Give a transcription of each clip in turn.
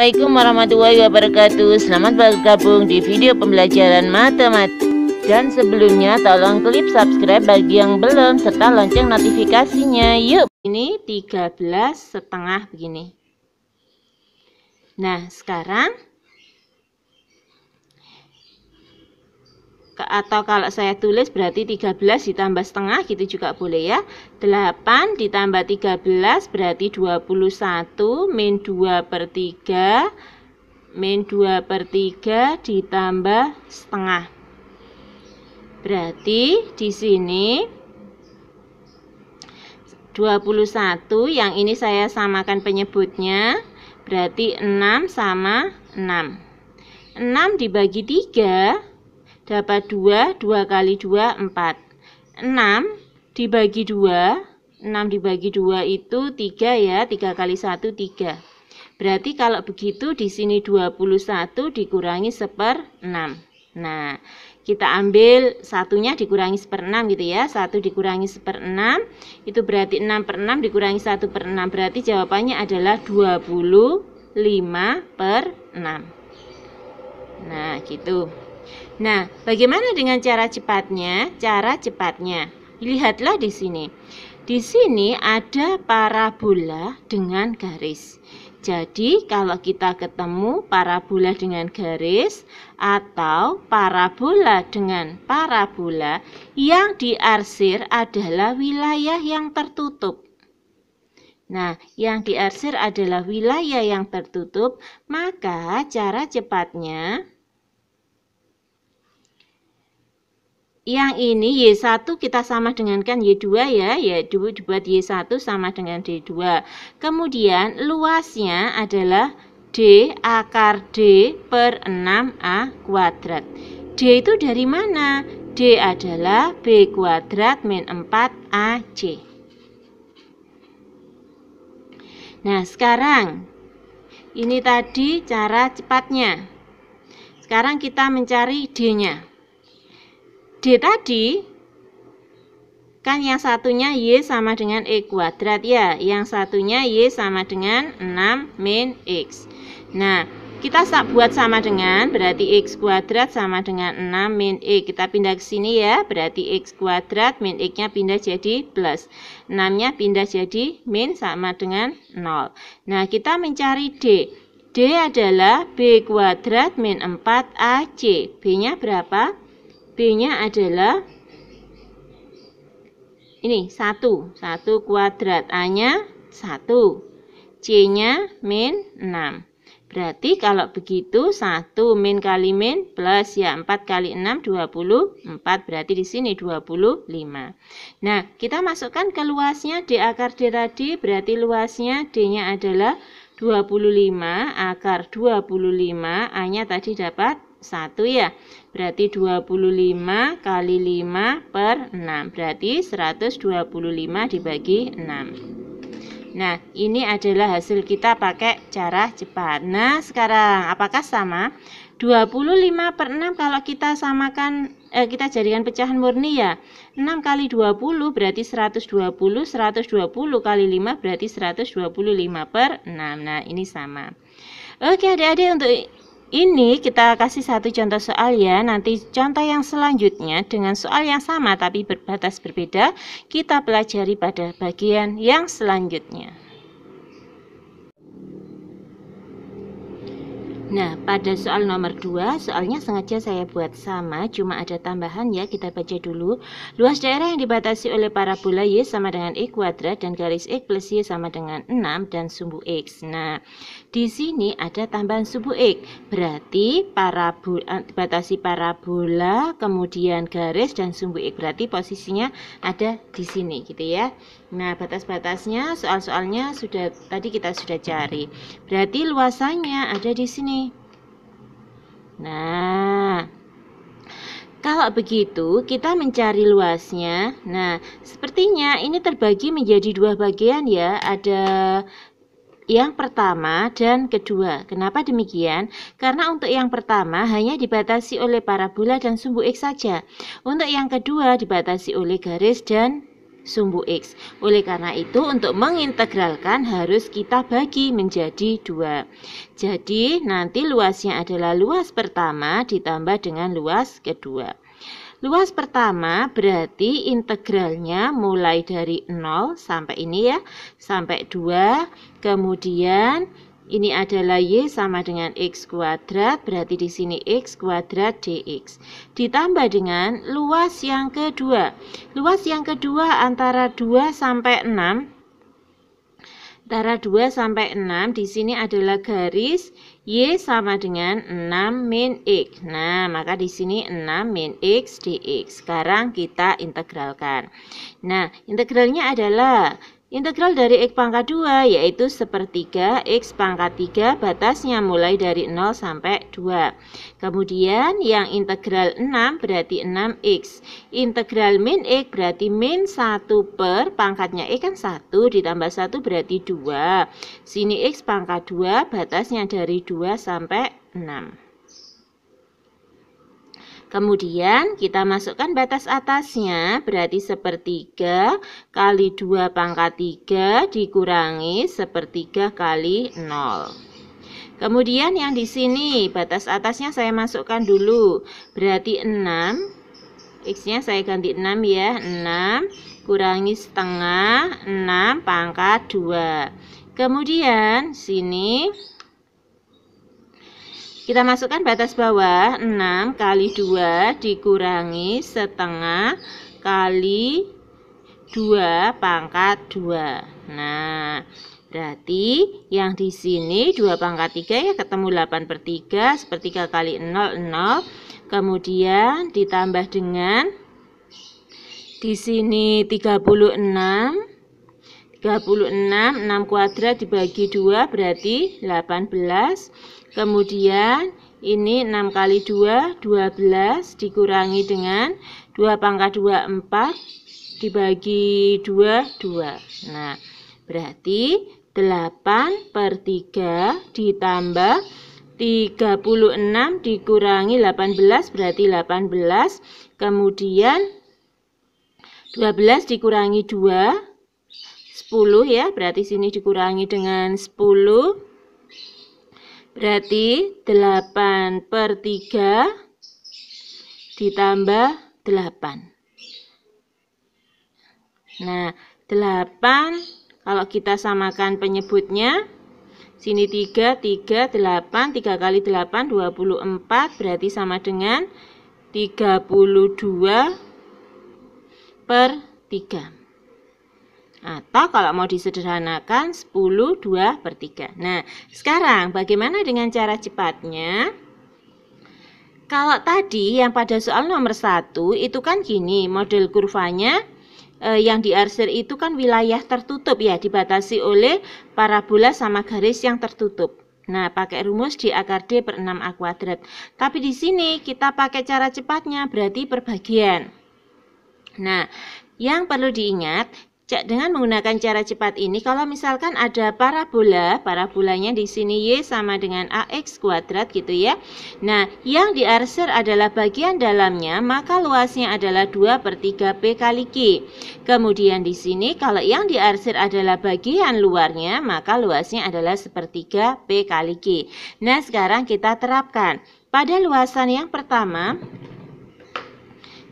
Assalamualaikum warahmatullahi wabarakatuh. Selamat bergabung di video pembelajaran matematika. Dan sebelumnya tolong klik subscribe bagi yang belum serta lonceng notifikasinya. Yuk. Ini 13,5 begini. Nah, sekarang atau kalau saya tulis berarti 13 ditambah setengah gitu juga boleh ya. 8 ditambah 13 berarti 21 min 2/3 min 2/3 ditambah setengah. Berarti di sini 21 yang ini saya samakan penyebutnya berarti 6 sama 6. 6 dibagi 3 dapat 2, 2 kali 2, 4. 6 dibagi 2, 6 dibagi 2 itu 3 ya, 3 kali 1, 3. Berarti kalau begitu di sini 21 dikurangi 1/6. Nah, kita ambil satunya dikurangi 1/6 gitu ya. 1 dikurangi 1/6, itu berarti 6/6 dikurangi 1/6. Berarti jawabannya adalah 25/6. Nah, gitu. Nah, bagaimana dengan cara cepatnya? Cara cepatnya, lihatlah di sini. Di sini ada parabola dengan garis. Jadi, kalau kita ketemu parabola dengan garis atau parabola dengan parabola, yang diarsir adalah wilayah yang tertutup. Nah, yang diarsir adalah wilayah yang tertutup, maka cara cepatnya yang ini Y1 kita sama dengankan Y2 ya, yaitu dibuat Y1 sama dengan D2. Kemudian luasnya adalah D akar D per 6A kuadrat. D itu dari mana? D adalah B kuadrat min 4AC. Nah, sekarang ini tadi cara cepatnya. Sekarang kita mencari D-nya. D tadi kan yang satunya Y sama dengan E kuadrat ya, yang satunya Y sama dengan 6 min X. Nah, kita buat sama dengan, berarti X kuadrat sama dengan 6 min E. Kita pindah ke sini ya, berarti X kuadrat min X nya pindah jadi plus, 6 nya pindah jadi min sama dengan 0. Nah, kita mencari D. D adalah B kuadrat min 4AC. B nya berapa? B-nya adalah ini 1 kuadrat, A-nya 1, C-nya min 6. Berarti kalau begitu 1 min kali min plus ya, 4 kali 6 24, berarti di sini 25. Nah, kita masukkan ke luasnya D akar D tadi, berarti luasnya D-nya adalah 25 akar 25, A-nya tadi dapat 1 ya, berarti 25 kali 5/6, berarti 125 dibagi 6. Nah, ini adalah hasil kita pakai cara cepat. Nah, sekarang apakah sama? 25/6 kalau kita samakan, kita jadikan pecahan murni ya, 6 kali 20 berarti 120, 120 kali 5 berarti 125/6. Nah, ini sama. Oke adik-adik, untuk ini kita kasih satu contoh soal ya. Nanti contoh yang selanjutnya dengan soal yang sama tapi berbatas berbeda, kita pelajari pada bagian yang selanjutnya. Nah, pada soal nomor 2, soalnya sengaja saya buat sama, cuma ada tambahan ya, kita baca dulu. Luas daerah yang dibatasi oleh parabola Y sama dengan E kuadrat dan garis X plus Y sama dengan 6 dan sumbu X. Nah, di sini ada tambahan sumbu X, berarti dibatasi parabola, kemudian garis dan sumbu X, berarti posisinya ada di sini gitu ya. Nah, batas-batasnya soal-soalnya tadi kita sudah cari. Berarti luasannya ada di sini. Nah, kalau begitu kita mencari luasnya. Nah, sepertinya ini terbagi menjadi dua bagian ya. Ada yang pertama dan kedua. Kenapa demikian? Karena untuk yang pertama hanya dibatasi oleh parabola dan sumbu X saja. Untuk yang kedua dibatasi oleh garis dan sumbu X. Oleh karena itu untuk mengintegralkan harus kita bagi menjadi 2. Jadi nanti luasnya adalah luas pertama ditambah dengan luas kedua. Luas pertama berarti integralnya mulai dari 0 sampai ini ya, sampai 2. Kemudian ini adalah Y sama dengan X kuadrat, berarti di sini X kuadrat dx. Ditambah dengan luas yang kedua. Luas yang kedua antara 2 sampai 6. Antara 2 sampai 6 di sini adalah garis Y sama dengan 6 min X. Nah, maka di sini 6 min X dx. Sekarang kita integralkan. Nah, integralnya adalah integral dari X pangkat 2 yaitu sepertiga X pangkat 3, batasnya mulai dari 0 sampai 2. Kemudian yang integral 6 berarti 6X. Integral min X berarti min 1 per pangkatnya X kan 1 ditambah 1 berarti 2. Sini X pangkat 2 batasnya dari 2 sampai 6. Kemudian kita masukkan batas atasnya, berarti sepertiga kali 2 pangkat 3 dikurangi sepertiga kali 0. Kemudian yang di sini batas atasnya saya masukkan dulu, berarti 6. X-nya saya ganti 6 ya, 6 kurangi setengah 6 pangkat 2. Kemudian sini kita masukkan batas bawah, 6 kali 2 dikurangi setengah kali 2 pangkat 2. Nah, berarti yang di sini 2 pangkat 3 ya ketemu 8 per 3, sepertiga kali 0, 0. Kemudian ditambah dengan di sini 36. 6 kuadrat dibagi 2 berarti 18. Kemudian ini 6 kali 2, 12 dikurangi dengan 2 pangkat 2, 4 dibagi 2, 2. Nah, berarti 8 per 3 ditambah 36 dikurangi 18 berarti 18. Kemudian 12 dikurangi 2, 10 ya, berarti sini dikurangi dengan 10. Berarti 8 per 3 ditambah 8. Nah, 8 kalau kita samakan penyebutnya, sini 3, 3, 8, 3 kali 8, 24, berarti sama dengan 32 per 3. Atau kalau mau disederhanakan 10, 2 per 3. Nah, sekarang bagaimana dengan cara cepatnya? Kalau tadi yang pada soal nomor 1 itu kan gini, model kurvanya yang diarsir itu kan wilayah tertutup ya, dibatasi oleh parabola sama garis yang tertutup. Nah, pakai rumus di akar D per 6A kuadrat. Tapi di sini kita pakai cara cepatnya, berarti perbagian. Nah, yang perlu diingat, dengan menggunakan cara cepat ini, kalau misalkan ada parabolanya di sini Y sama dengan AX kuadrat gitu ya. Nah, yang diarsir adalah bagian dalamnya, maka luasnya adalah 2 per 3 P kali Q. Kemudian di sini, kalau yang diarsir adalah bagian luarnya, maka luasnya adalah sepertiga P kali Q. Nah, sekarang kita terapkan. Pada luasan yang pertama,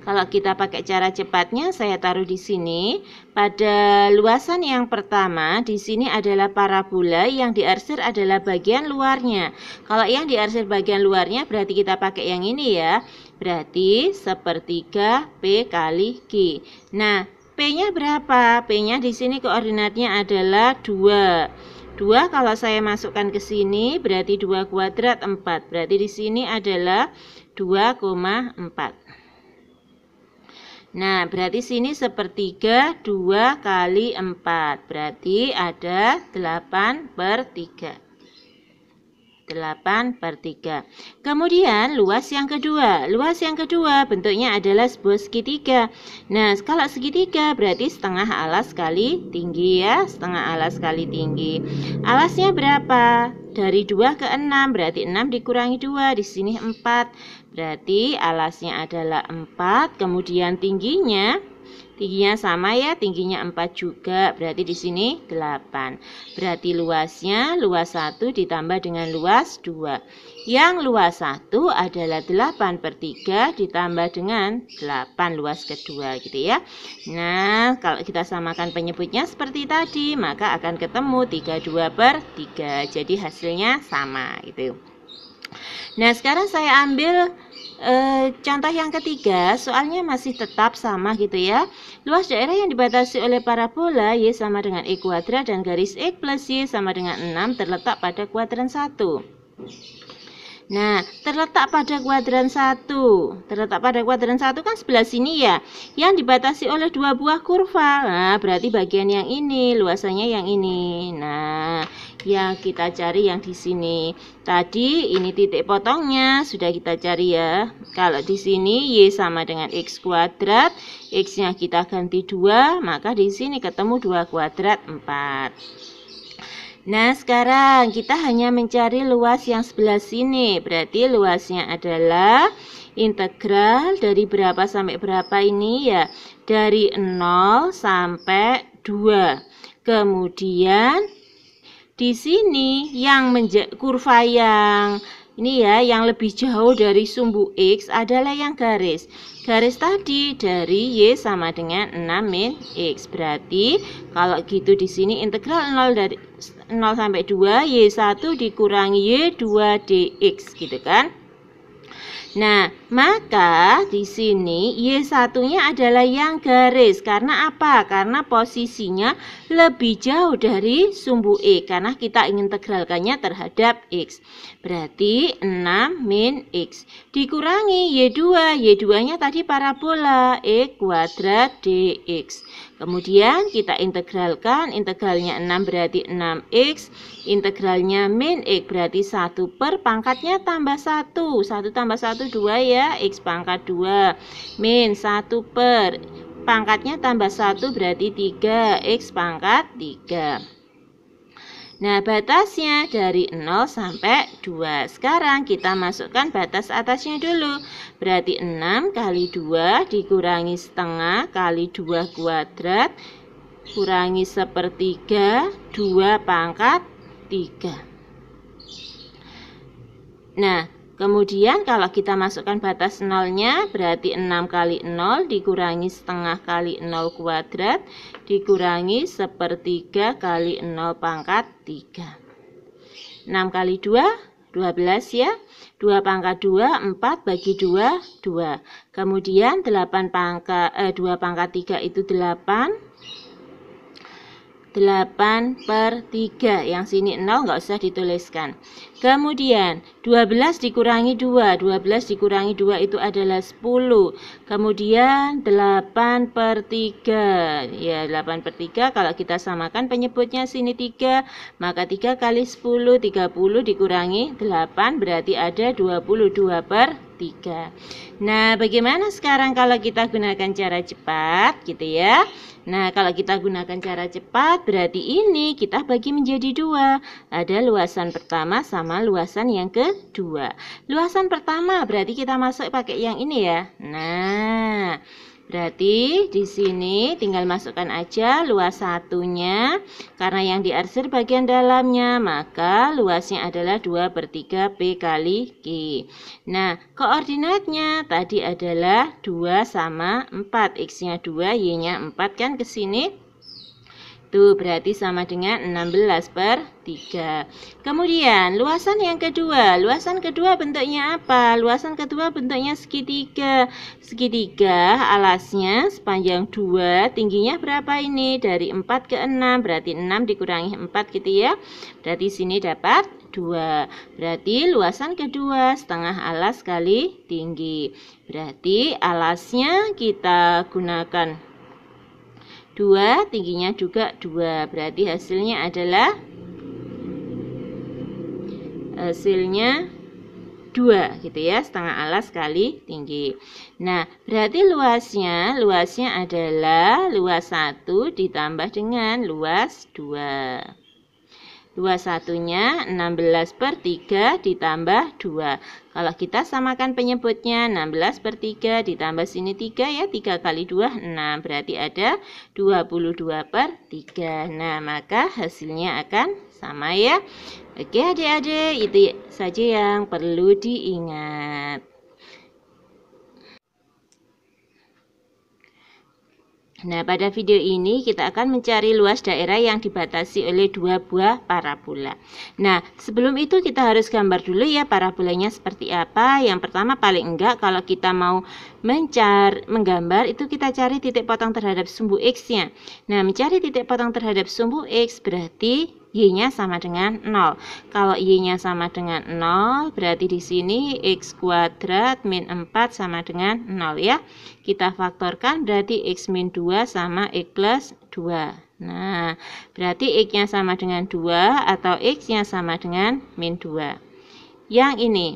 kalau kita pakai cara cepatnya, saya taruh di sini. Pada luasan yang pertama, di sini adalah parabola, yang diarsir adalah bagian luarnya. Kalau yang diarsir bagian luarnya, berarti kita pakai yang ini ya. Berarti sepertiga P kali Q. Nah, P-nya berapa? P-nya di sini koordinatnya adalah 2. 2 kalau saya masukkan ke sini, berarti 2 kuadrat 4. Berarti di sini adalah 2,4. Nah, berarti sini sepertiga 2 kali 4. Berarti ada 8 per 3. 8 per 3. Kemudian luas yang kedua. Luas yang kedua bentuknya adalah sebuah segitiga. Nah, kalau segitiga berarti setengah alas kali tinggi ya. Setengah alas kali tinggi. Alasnya berapa? Dari 2 ke 6. Berarti 6 dikurangi 2. Di sini 4. Berarti alasnya adalah 4. Kemudian tingginya Tingginya sama ya, tingginya 4 juga. Berarti di sini 8. Berarti luasnya luas 1 ditambah dengan luas 2. Yang luas 1 adalah 8/3 ditambah dengan 8 luas kedua gitu ya. Nah, kalau kita samakan penyebutnya seperti tadi, maka akan ketemu 32/3. Jadi hasilnya sama gitu. Nah, sekarang saya ambil contoh yang ketiga, soalnya masih tetap sama gitu ya. Luas daerah yang dibatasi oleh parabola Y sama dengan E kuadrat dan garis X plus Y sama dengan 6 terletak pada kuadran 1. Nah, terletak pada kuadran 1. Terletak pada kuadran 1 kan sebelah sini ya. Yang dibatasi oleh dua buah kurva. Nah, berarti bagian yang ini, luasannya yang ini. Nah, yang kita cari yang di sini. Tadi ini titik potongnya sudah kita cari ya. Kalau di sini Y sama dengan X kuadrat, X-nya kita ganti 2, maka di sini ketemu 2 kuadrat 4. Nah, sekarang kita hanya mencari luas yang sebelah sini. Berarti luasnya adalah integral dari berapa sampai berapa ini ya? Dari 0 sampai 2. Kemudian di sini yang kurva yang ini ya, yang lebih jauh dari sumbu X adalah yang garis. Garis tadi dari Y sama dengan 6 min X. Berarti kalau gitu di sini integral 0 dari 0 sampai 2 Y1 dikurangi Y2 dx gitu kan. Nah, maka di sini Y1-nya adalah yang garis. Karena apa? Karena posisinya lebih jauh dari sumbu E. Karena kita ingin integralkannya terhadap X. Berarti 6 min X. Dikurangi Y2. Y2-nya tadi parabola E kuadrat dx. Kemudian kita integralkan. Integralnya 6 berarti 6X. Integralnya min X berarti 1 per pangkatnya tambah 1. 1 tambah 1 2 ya. X pangkat 2. Min 1 per pangkatnya tambah 1 berarti 3. X pangkat 3. Nah, batasnya dari 0 sampai 2. Sekarang kita masukkan batas atasnya dulu. Berarti 6 kali 2 dikurangi setengah kali 2 kuadrat kurangi sepertiga 2 pangkat 3. Nah, kemudian kalau kita masukkan batas nolnya berarti 6 kali 0 dikurangi setengah kali 0 kuadrat dikurangi sepertiga kali 0 pangkat 3. 6 kali 2, 12 ya. 2 pangkat 2, 4 bagi 2, 2. Kemudian 2 pangkat 3 itu 8. 8/3. Yang sini 0 nggak usah dituliskan. Kemudian 12 dikurangi 2. 12 dikurangi 2 itu adalah 10. Kemudian 8/3. Ya, 8/3 kalau kita samakan penyebutnya sini 3, maka 3 kali 10 30 dikurangi 8 berarti ada 22/3. Nah, bagaimana sekarang kalau kita gunakan cara cepat gitu ya? Nah, kalau kita gunakan cara cepat, berarti ini kita bagi menjadi 2. Ada luasan pertama sama luasan yang kedua. Luasan pertama berarti kita masuk pakai yang ini ya. Nah, berarti di sini tinggal masukkan aja luas satunya. Karena yang diarsir bagian dalamnya, maka luasnya adalah 2/3 P kali Q. Nah, koordinatnya tadi adalah 2 sama 4. X-nya 2, Y-nya 4 kan ke sini. Tuh, berarti sama dengan 16/3. Kemudian, luasan yang kedua. Luasan kedua bentuknya apa? Luasan kedua bentuknya segitiga. Segitiga alasnya sepanjang 2. Tingginya berapa ini? Dari 4 ke 6. Berarti 6 dikurangi 4 gitu ya. Berarti sini dapat 2. Berarti luasan kedua setengah alas kali tinggi. Berarti alasnya kita gunakan 2, tingginya juga 2. Berarti hasilnya adalah 2 gitu ya, setengah alas kali tinggi. Nah, berarti luasnya adalah luas 1 ditambah dengan luas 2. 21-nya 16/3 ditambah 2. Kalau kita samakan penyebutnya 16/3 ditambah sini 3 ya, 3 kali 2 6, berarti ada 22/3. Nah, maka hasilnya akan sama ya. Oke adik-adik, itu saja yang perlu diingat. Nah, pada video ini kita akan mencari luas daerah yang dibatasi oleh dua buah parabola. Nah, sebelum itu kita harus gambar dulu ya parabolanya seperti apa. Yang pertama paling enggak kalau kita mau menggambar itu kita cari titik potong terhadap sumbu X-nya. Nah, mencari titik potong terhadap sumbu X berarti Y-nya sama dengan 0. Kalau Y-nya sama dengan 0, berarti di sini X kuadrat min 4 sama dengan 0 ya. Kita faktorkan berarti X min 2 sama X plus 2. Nah, berarti X-nya sama dengan 2 atau X-nya sama dengan min 2. Yang ini,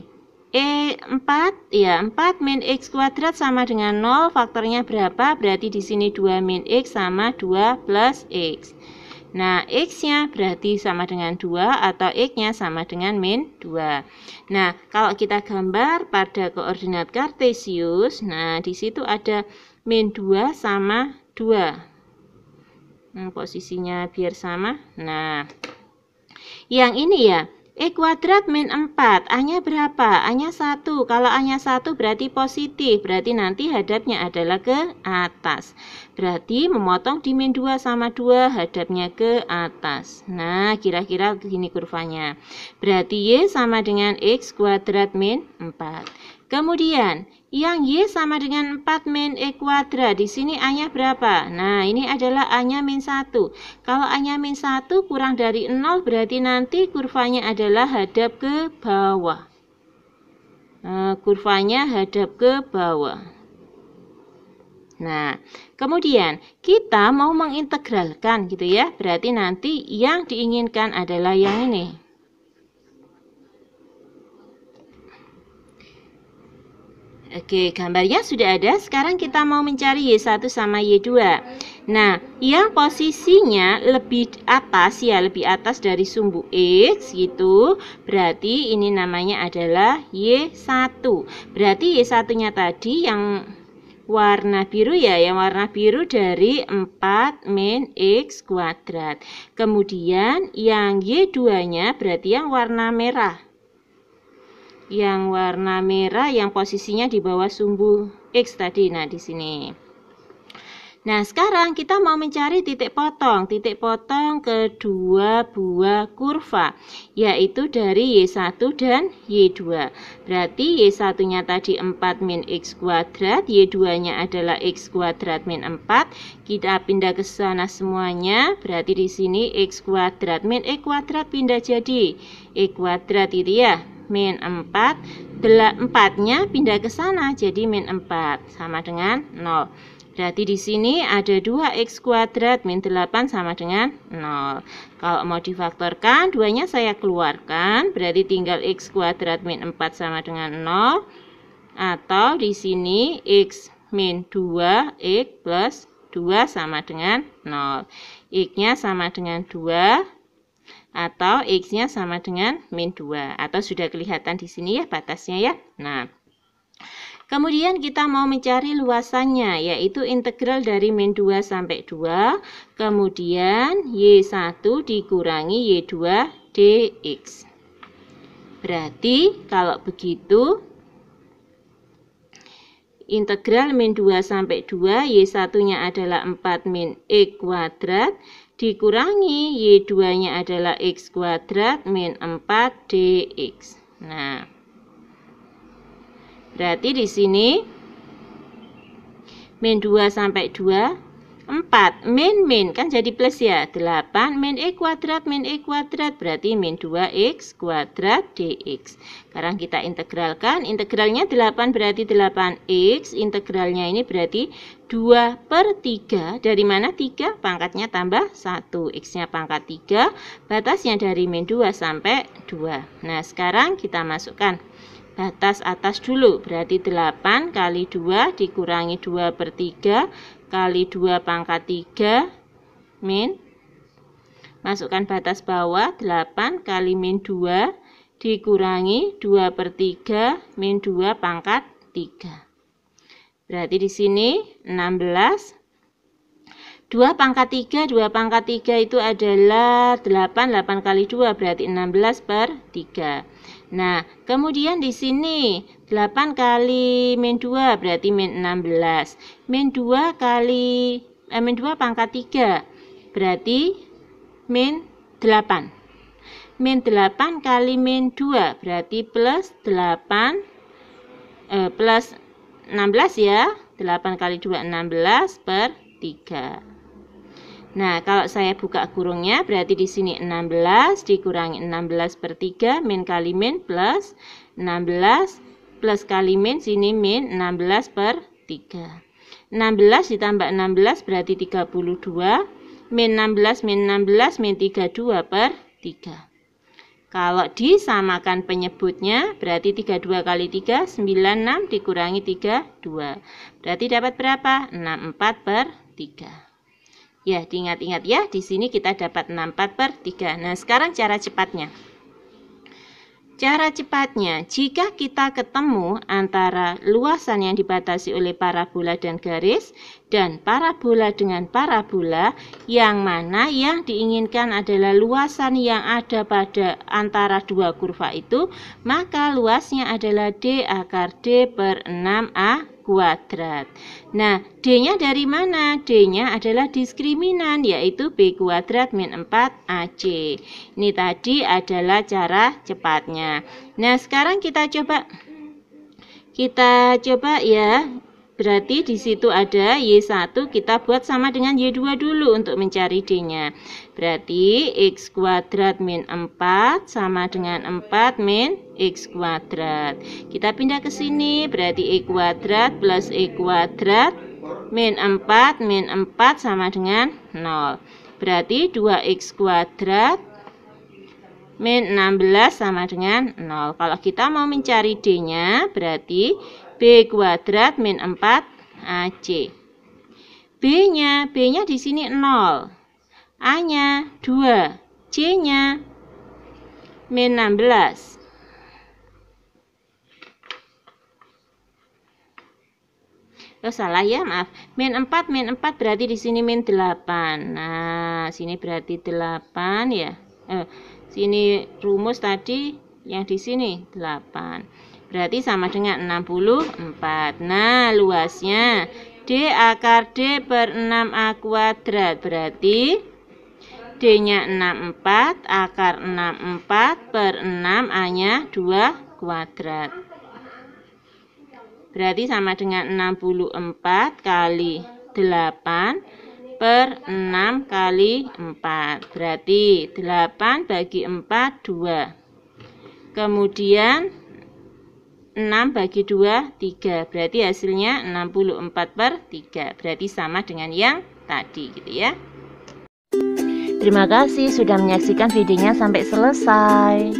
4, ya 4 min X kuadrat sama dengan 0, faktornya berapa? Berarti di sini 2 min X sama 2 plus X. Nah, X-nya berarti sama dengan 2 atau X-nya sama dengan min 2. Nah, kalau kita gambar pada koordinat kartesius, nah di situ ada min 2 sama 2. Posisinya biar sama. Nah, yang ini ya, X kuadrat min 4, A-nya berapa? A-nya 1. Kalau A-nya 1 berarti positif, berarti nanti hadapnya adalah ke atas. Berarti memotong di min 2 sama 2, hadapnya ke atas. Nah, kira-kira begini kurvanya. Berarti Y sama dengan X kuadrat min 4. Kemudian, yang Y sama dengan 4 min X kuadrat. Di sini A-nya berapa? Nah, ini adalah A-nya min 1. Kalau A-nya min 1 kurang dari 0, berarti nanti kurvanya adalah hadap ke bawah. Kurvanya hadap ke bawah. Nah, kemudian kita mau mengintegralkan gitu ya. Berarti nanti yang diinginkan adalah yang ini. Oke, gambarnya sudah ada. Sekarang kita mau mencari Y1 sama Y2. Nah, yang posisinya lebih atas ya, lebih atas dari sumbu X gitu. Berarti ini namanya adalah Y1. Berarti Y1-nya tadi yang warna biru ya, yang warna biru dari 4 min X kuadrat. Kemudian yang Y2-nya berarti yang warna merah. Yang warna merah yang posisinya di bawah sumbu X tadi. Nah, di sini. Nah, sekarang kita mau mencari titik potong kedua buah kurva, yaitu dari Y1 dan Y2. Berarti Y1-nya tadi 4 min X kuadrat, Y2-nya adalah X kuadrat min 4. Kita pindah ke sana semuanya, berarti di sini X kuadrat min X kuadrat pindah jadi X kuadrat itu ya. Min 4, 4-nya pindah ke sana jadi min 4 sama dengan 0. Berarti di sini ada 2x kuadrat min 8 sama dengan 0. Kalau mau difaktorkan, 2-nya saya keluarkan, berarti tinggal x kuadrat min 4 sama dengan 0. Atau di sini x min 2, x plus 2 sama dengan 0. X-nya sama dengan 2. Atau X-nya sama dengan min 2. Atau sudah kelihatan di sini ya batasnya ya. Nah, kemudian kita mau mencari luasannya, yaitu integral dari min 2 sampai 2. Kemudian Y1 dikurangi Y2 dx. Berarti kalau begitu, integral min 2 sampai 2, Y1-nya adalah 4 min X kuadrat. Dikurangi Y2-nya adalah X kuadrat min 4 dx. Nah, berarti di sini min 2 sampai 2, 4 min kan jadi plus ya, 8 min X kuadrat berarti min 2x kuadrat dx. Sekarang kita integralkan, integralnya 8 berarti 8x, integralnya ini berarti 2/3, dari mana 3? Pangkatnya tambah 1, x-nya pangkat 3, batasnya dari min 2 sampai 2. Nah, sekarang kita masukkan batas atas dulu, berarti 8 kali 2 dikurangi 2/3 kali 2 pangkat 3 min Masukkan batas bawah, 8 kali min 2 dikurangi 2/3 min 2 pangkat 3. Berarti di sini 16. 2 pangkat 3 itu adalah 8, 8 kali 2 berarti 16/3. Nah, kemudian di sini 8 kali min 2 berarti min 16. Min 2 pangkat 3 berarti min 8. Min 8 kali min 2 berarti plus 8 plus 16 ya. 8 kali 2 16/3. Nah, kalau saya buka kurungnya berarti di sini 16 dikurangi 16/3 min kali min plus 16 plus kali min sini min 16/3. 16 ditambah 16 berarti 32 min 16 min 16 min 32/3. Kalau disamakan penyebutnya berarti 32 kali 3 96 dikurangi 32. Berarti dapat berapa? 64/3. Ya, diingat-ingat ya, di sini kita dapat 64/3. Nah, sekarang cara cepatnya. Cara cepatnya, jika kita ketemu antara luasan yang dibatasi oleh parabola dan garis dan parabola dengan parabola, yang mana yang diinginkan adalah luasan yang ada pada antara dua kurva itu, maka luasnya adalah D akar D per 6A kuadrat. Nah, D-nya dari mana? D-nya adalah diskriminan, yaitu B kuadrat min 4AC. Ini tadi adalah cara cepatnya. Nah, sekarang kita coba ya. Berarti di situ ada Y1, kita buat sama dengan Y2 dulu untuk mencari D-nya. Berarti X kuadrat min 4 sama dengan 4 min X kuadrat. Kita pindah ke sini, berarti E kuadrat plus E kuadrat min 4 sama dengan 0. Berarti 2X kuadrat min 16 sama dengan 0. Kalau kita mau mencari D-nya, berarti B kuadrat min 4AC. B-nya di sini 0. A-nya 2. C-nya min 16. Oh, salah ya, maaf. Min 4 berarti di sini min 8. Nah, sini berarti 8 ya. Sini rumus tadi yang di sini 8. Berarti sama dengan 64. Nah, luasnya D akar D per 6A kuadrat. Berarti D-nya 64, akar 64 per 6, A-nya 2 kuadrat. Berarti sama dengan 64 kali 8 per 6 kali 4. Berarti 8 bagi 4, 2. Kemudian 6 bagi 2, 3. Berarti hasilnya 64/3. Berarti sama dengan yang tadi gitu ya. Terima kasih sudah menyaksikan videonya sampai selesai.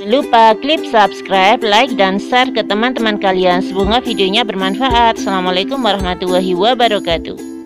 Jangan lupa klik subscribe, like, dan share ke teman-teman kalian. Semoga videonya bermanfaat. Assalamualaikum warahmatullahi wabarakatuh.